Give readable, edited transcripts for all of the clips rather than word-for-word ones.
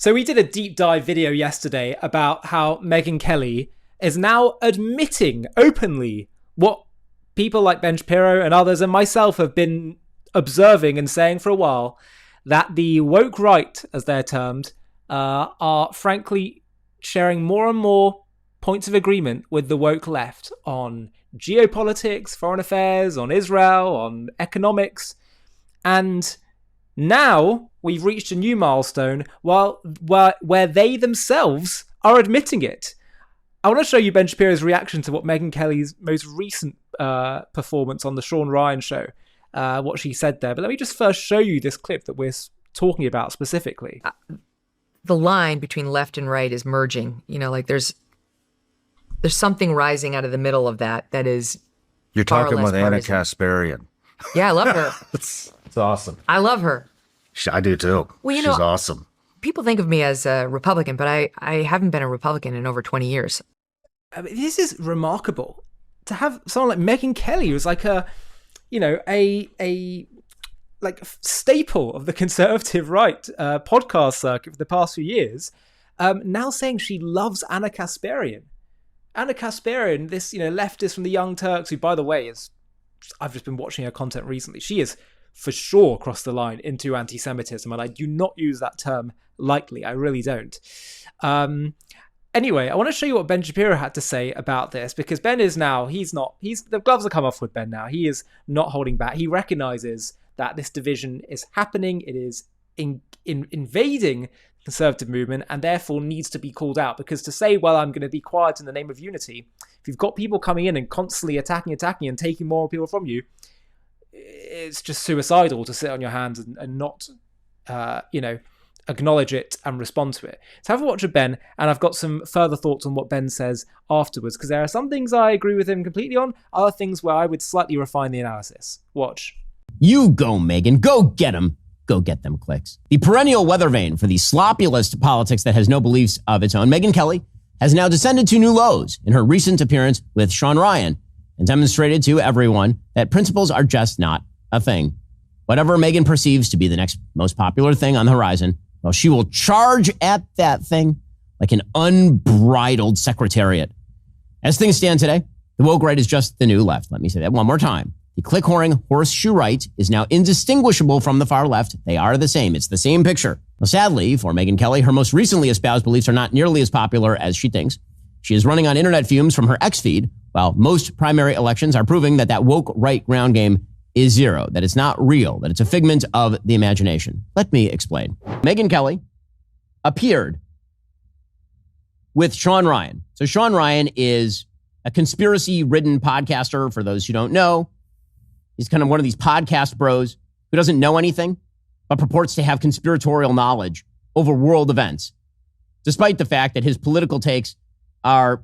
So we did a deep dive video yesterday about how Megyn Kelly is now admitting openly what people like Ben Shapiro and others and myself have been observing and saying for a while, that the woke right, as they're termed, are frankly sharing more and more points of agreement with the woke left on geopolitics, foreign affairs, on Israel, on economics. And now we've reached a new milestone where they themselves are admitting it. I want to show you Ben Shapiro's reaction to what Megyn Kelly's most recent performance on the Sean Ryan show, what she said there. But let me just first show you this clip that we're talking about specifically. The line between left and right is merging. There's something rising out of the middle of that is. You're talking with Anna Kasparian. Yeah, I love her. It's awesome. I love her. I do too. Well, she's awesome. People think of me as a Republican, but I haven't been a Republican in over 20 years. I mean, this is remarkable to have someone like Megyn Kelly, who's like a staple of the conservative right podcast circuit for the past few years, now saying she loves Anna Kasparian. Anna Kasparian, this leftist from the Young Turks, who, by the way, I've just been watching her content recently. She is for sure crossed the line into anti-Semitism, and I do not use that term lightly. I really don't. Anyway, I want to show you what Ben Shapiro had to say about this, because Ben is now, the gloves are come off with Ben now. He is not holding back. He recognizes that this division is happening. It is invading the conservative movement and therefore needs to be called out, because to say, well, I'm going to be quiet in the name of unity, if you've got people coming in and constantly attacking and taking more people from you, it's just suicidal to sit on your hands and not, acknowledge it and respond to it. So have a watch of Ben, and I've got some further thoughts on what Ben says afterwards, because there are some things I agree with him completely on, other things where I would slightly refine the analysis. Watch. You go, Megyn. Go get them. Go get them clicks. The perennial weather vane for the sloppulist politics that has no beliefs of its own, Megyn Kelly has now descended to new lows in her recent appearance with Sean Ryan and demonstrated to everyone that principles are just not a thing. Whatever Megyn perceives to be the next most popular thing on the horizon, well, she will charge at that thing like an unbridled secretariat. As things stand today, the woke right is just the new left. Let me say that one more time. The click-whoring horseshoe right is now indistinguishable from the far left. They are the same. It's the same picture. Well, sadly, for Megyn Kelly, her most recently espoused beliefs are not nearly as popular as she thinks. She is running on internet fumes from her X feed, while most primary elections are proving that woke right ground game is zero, that it's not real, that it's a figment of the imagination. Let me explain. Megyn Kelly appeared with Sean Ryan. So Sean Ryan is a conspiracy-ridden podcaster, for those who don't know. He's kind of one of these podcast bros who doesn't know anything, but purports to have conspiratorial knowledge over world events, despite the fact that his political takes are,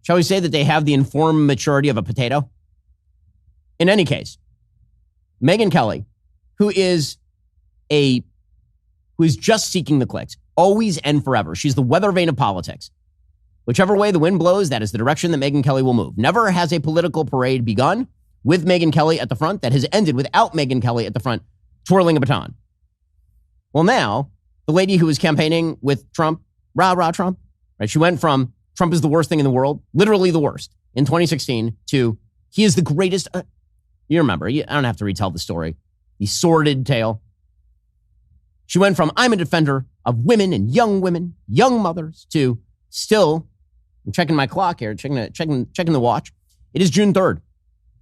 shall we say, that they have the informed maturity of a potato? In any case, Megyn Kelly, who is just seeking the clicks, always and forever. She's the weather vane of politics. Whichever way the wind blows, that is the direction that Megyn Kelly will move. Never has a political parade begun with Megyn Kelly at the front that has ended without Megyn Kelly at the front twirling a baton. Well, now, the lady who was campaigning with Trump, rah, Trump, right? She went from Trump is the worst thing in the world, literally the worst, in 2016, to he is the greatest. You remember, I don't have to retell the story, the sordid tale. She went from I'm a defender of women and young mothers, to still, I'm checking my clock here, checking the watch. It is June 3rd.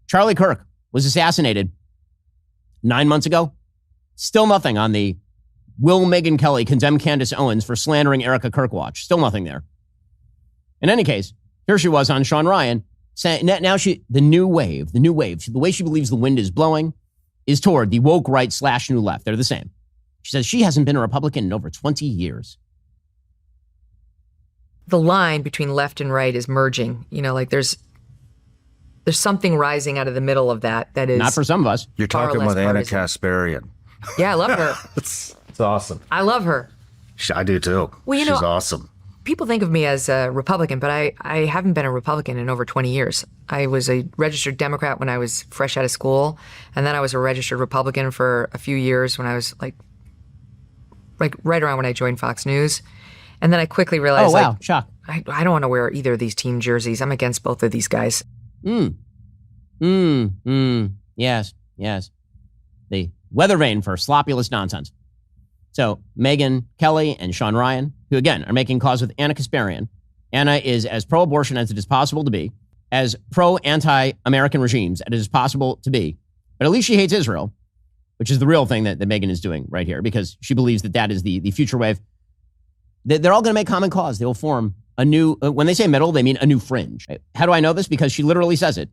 Charlie Kirk was assassinated 9 months ago. Still nothing on the will Megyn Kelly condemn Candace Owens for slandering Erica Kirk watch. Still nothing there. In any case, here she was on Sean Ryan saying now the new wave, the way she believes the wind is blowing is toward the woke right / new left. They're the same. She says she hasn't been a Republican in over 20 years. The line between left and right is merging. There's something rising out of the middle of that is not for some of us. You're talking with Anna Kasparian. Yeah, I love her. It's awesome. I love her. I do too. Well, she's awesome. People think of me as a Republican, but I haven't been a Republican in over 20 years. I was a registered Democrat when I was fresh out of school, and then I was a registered Republican for a few years when I was like right around when I joined Fox News. And then I quickly realized, shock. I don't want to wear either of these team jerseys. I'm against both of these guys. Yes. The weather vane for sloppulous nonsense. So Megyn Kelly and Sean Ryan, who again are making cause with Anna Kasparian. Anna is as pro-abortion as it is possible to be, as pro-anti-American regimes as it is possible to be. But at least she hates Israel, which is the real thing that Megyn is doing right here, because she believes that is the future wave. They're all going to make common cause. They will form a new, when they say middle, they mean a new fringe. How do I know this? Because she literally says it.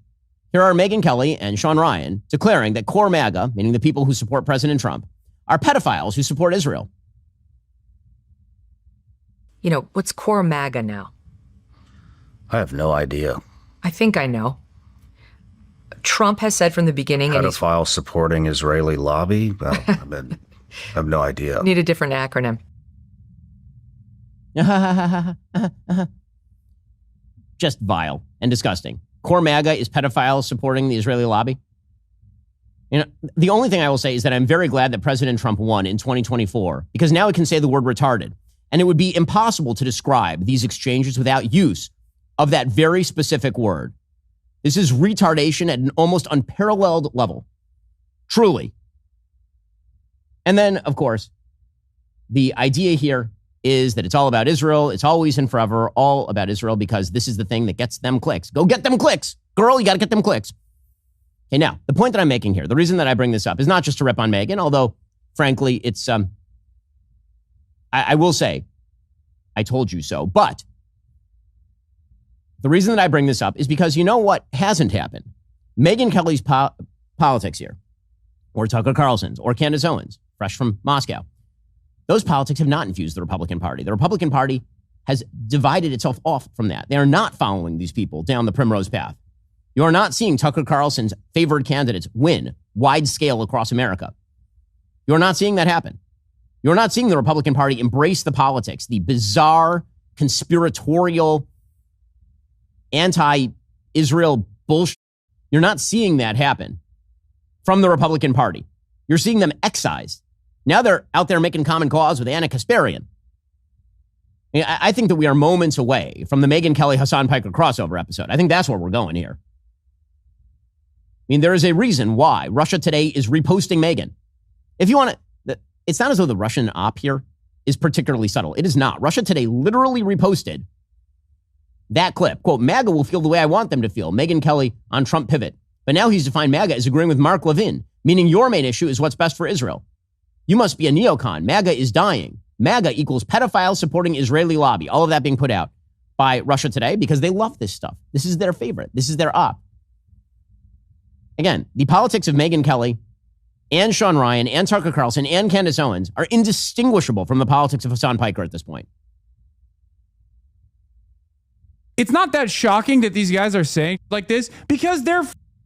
Here are Megyn Kelly and Sean Ryan declaring that core MAGA, meaning the people who support President Trump, are pedophiles who support Israel. You know, what's core MAGA now? I have no idea. I think I know. Trump has said from the beginning... Pedophile supporting Israeli lobby? Well, I have no idea. Need a different acronym. Just vile and disgusting. Core MAGA is pedophiles supporting the Israeli lobby. You know, the only thing I will say is that I'm very glad that President Trump won in 2024, because now he can say the word retarded. And it would be impossible to describe these exchanges without use of that very specific word. This is retardation at an almost unparalleled level. Truly. And then, of course, the idea here is that it's all about Israel. It's always and forever all about Israel, because this is the thing that gets them clicks. Go get them clicks. Girl, you got to get them clicks. Okay, now, the point that I'm making here, the reason that I bring this up is not just to rip on Megyn, although, frankly, it's, I will say, I told you so, but the reason that I bring this up is because you know what hasn't happened? Megyn Kelly's politics here, or Tucker Carlson's, or Candace Owens, fresh from Moscow. Those politics have not infused the Republican Party. The Republican Party has divided itself off from that. They are not following these people down the primrose path. You are not seeing Tucker Carlson's favored candidates win wide scale across America. You are not seeing that happen. You're not seeing the Republican Party embrace the politics, the bizarre, conspiratorial, anti-Israel bullshit. You're not seeing that happen from the Republican Party. You're seeing them excised. Now they're out there making common cause with Anna Kasparian. I think that we are moments away from the Megyn Kelly Hassan Piker crossover episode. I think that's where we're going here. I mean, there is a reason why Russia Today is reposting Megyn. If you want to, it's not as though the Russian op here is particularly subtle. It is not. Russia Today literally reposted that clip. Quote, MAGA will feel the way I want them to feel. Megyn Kelly on Trump pivot. But now he's defined MAGA as agreeing with Mark Levin, meaning your main issue is what's best for Israel. You must be a neocon. MAGA is dying. MAGA equals pedophile supporting Israeli lobby. All of that being put out by Russia Today because they love this stuff. This is their favorite. This is their op. Again, the politics of Megyn Kelly and Sean Ryan and Tucker Carlson and Candace Owens are indistinguishable from the politics of Hassan Piker at this point. It's not that shocking that these guys are saying like this because they're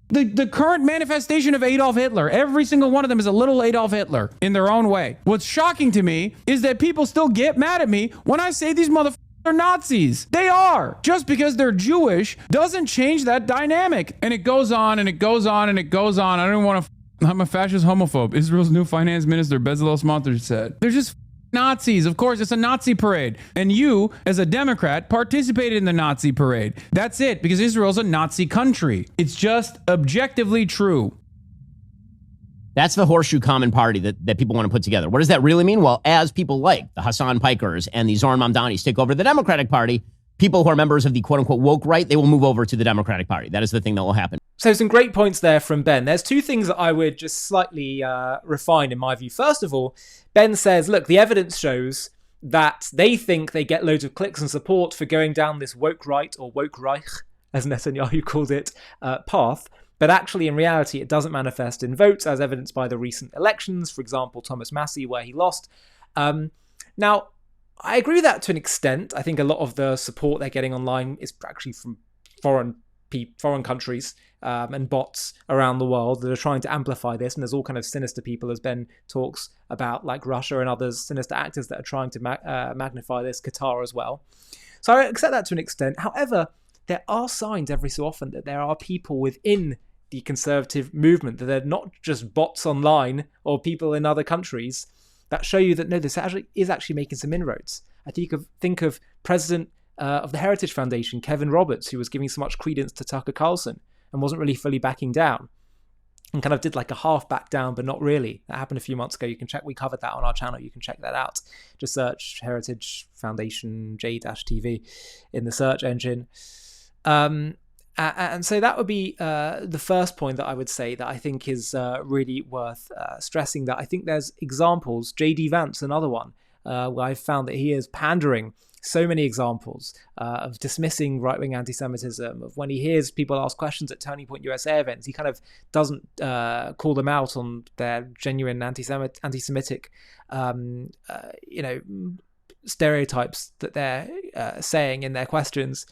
the current manifestation of Adolf Hitler. Every single one of them is a little Adolf Hitler in their own way. What's shocking to me is that people still get mad at me when I say these motherfuckers are Nazis. They are. Just because they're Jewish doesn't change that dynamic. And it goes on and it goes on and it goes on. I don't want to... I'm a fascist homophobe. Israel's new finance minister, Bezalel Smotrich, said. They're just Nazis. Of course, it's a Nazi parade. And you, as a Democrat, participated in the Nazi parade. That's it, because Israel's a Nazi country. It's just objectively true. That's the horseshoe common party that people want to put together. What does that really mean? Well, as people like the Hassan Pikers and the Zoran Mamdanis take over the Democratic Party, people who are members of the quote-unquote woke right, they will move over to the Democratic Party. That is the thing that will happen. So some great points there from Ben. There's two things that I would just slightly refine in my view. First of all, Ben says, look, the evidence shows that they think they get loads of clicks and support for going down this woke right, or woke Reich, as Netanyahu called it, path. But actually, in reality, it doesn't manifest in votes, as evidenced by the recent elections. For example, Thomas Massie, where he lost. Now, I agree with that to an extent. I think a lot of the support they're getting online is actually from foreign countries and bots around the world that are trying to amplify this. And there's all kind of sinister people, as Ben talks about, like Russia and others, sinister actors that are trying to magnify this, Qatar as well. So I accept that to an extent. However, there are signs every so often that there are people within the conservative movement, that they're not just bots online or people in other countries that show you that no, this is actually making some inroads. I think of President of the Heritage Foundation, Kevin Roberts, who was giving so much credence to Tucker Carlson and wasn't really fully backing down, and kind of did like a half back down, but not really. That happened a few months ago. You can check, we covered that on our channel. You can check that out. Just search Heritage Foundation J-TV in the search engine. And so that would be the first point that I would say that I think is really worth stressing, that I think there's examples. J.D. Vance, another one, where I've found that he is pandering. So many examples of dismissing right-wing anti-Semitism, of when he hears people ask questions at Turning Point USA events, he kind of doesn't call them out on their genuine anti-Semitic, stereotypes that they're saying in their questions.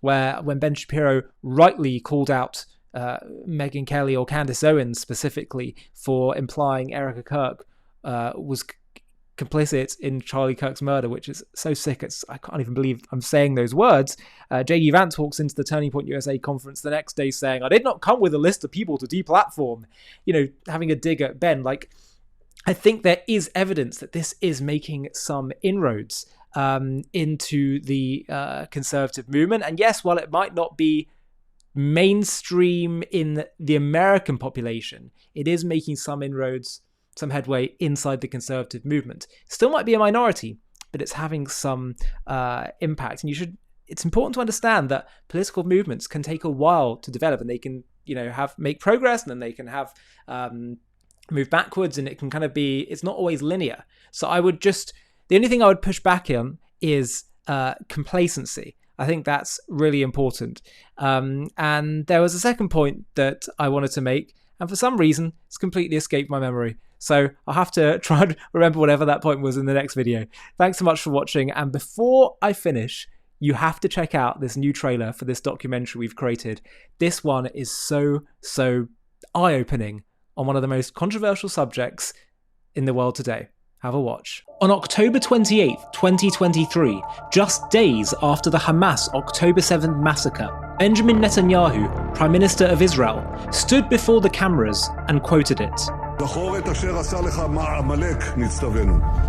Where when Ben Shapiro rightly called out Megyn Kelly or Candace Owens specifically for implying Erica Kirk was complicit in Charlie Kirk's murder, which is so sick. I can't even believe I'm saying those words. J.D. Vance walks into the Turning Point USA conference the next day saying, "I did not come with a list of people to deplatform," having a dig at Ben. Like, I think there is evidence that this is making some inroads into the conservative movement. And yes, while it might not be mainstream in the American population, it is making some inroads, some headway inside the conservative movement. Still might be a minority, but it's having some impact. And it's important to understand that political movements can take a while to develop, and they can, make progress, and then they can have move backwards, and it can kind of be, it's not always linear. So the only thing I would push back on is complacency. I think that's really important. And there was a second point that I wanted to make, and for some reason, it's completely escaped my memory. So I'll have to try and remember whatever that point was in the next video. Thanks so much for watching. And before I finish, you have to check out this new trailer for this documentary we've created. This one is so eye-opening on one of the most controversial subjects in the world today. Have a watch. On October 28th, 2023, just days after the Hamas October 7th massacre, Benjamin Netanyahu, Prime Minister of Israel, stood before the cameras and quoted it.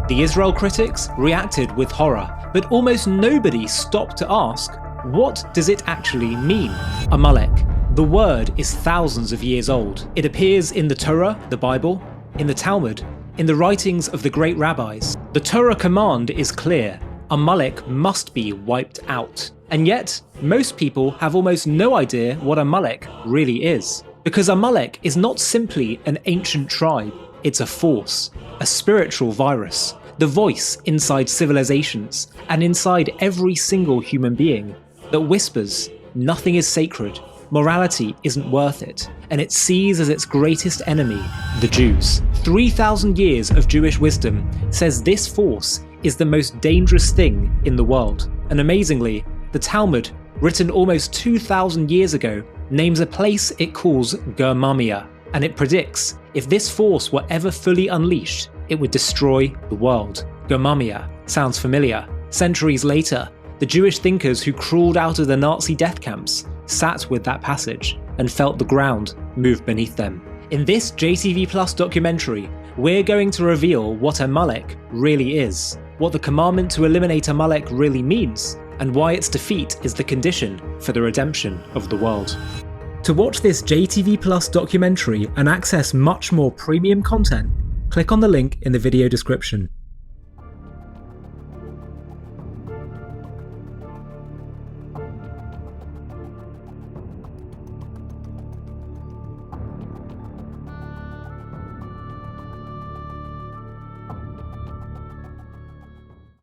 The Israel critics reacted with horror, but almost nobody stopped to ask, what does it actually mean? Amalek. The word is thousands of years old. It appears in the Torah, the Bible, in the Talmud, in the writings of the great rabbis. The Torah command is clear. Amalek must be wiped out. And yet, most people have almost no idea what Amalek really is. Because Amalek is not simply an ancient tribe, it's a force, a spiritual virus, the voice inside civilizations and inside every single human being that whispers, nothing is sacred, morality isn't worth it, and it sees as its greatest enemy the Jews. 3,000 years of Jewish wisdom says this force is the most dangerous thing in the world. And amazingly, the Talmud, written almost 2,000 years ago, names a place it calls Germamia, and it predicts if this force were ever fully unleashed, it would destroy the world. Germamia sounds familiar. Centuries later, the Jewish thinkers who crawled out of the Nazi death camps sat with that passage and felt the ground move beneath them. In this JTV Plus documentary, we're going to reveal what Amalek really is, what the commandment to eliminate Amalek really means, and why its defeat is the condition for the redemption of the world. To watch this JTV Plus documentary and access much more premium content, click on the link in the video description.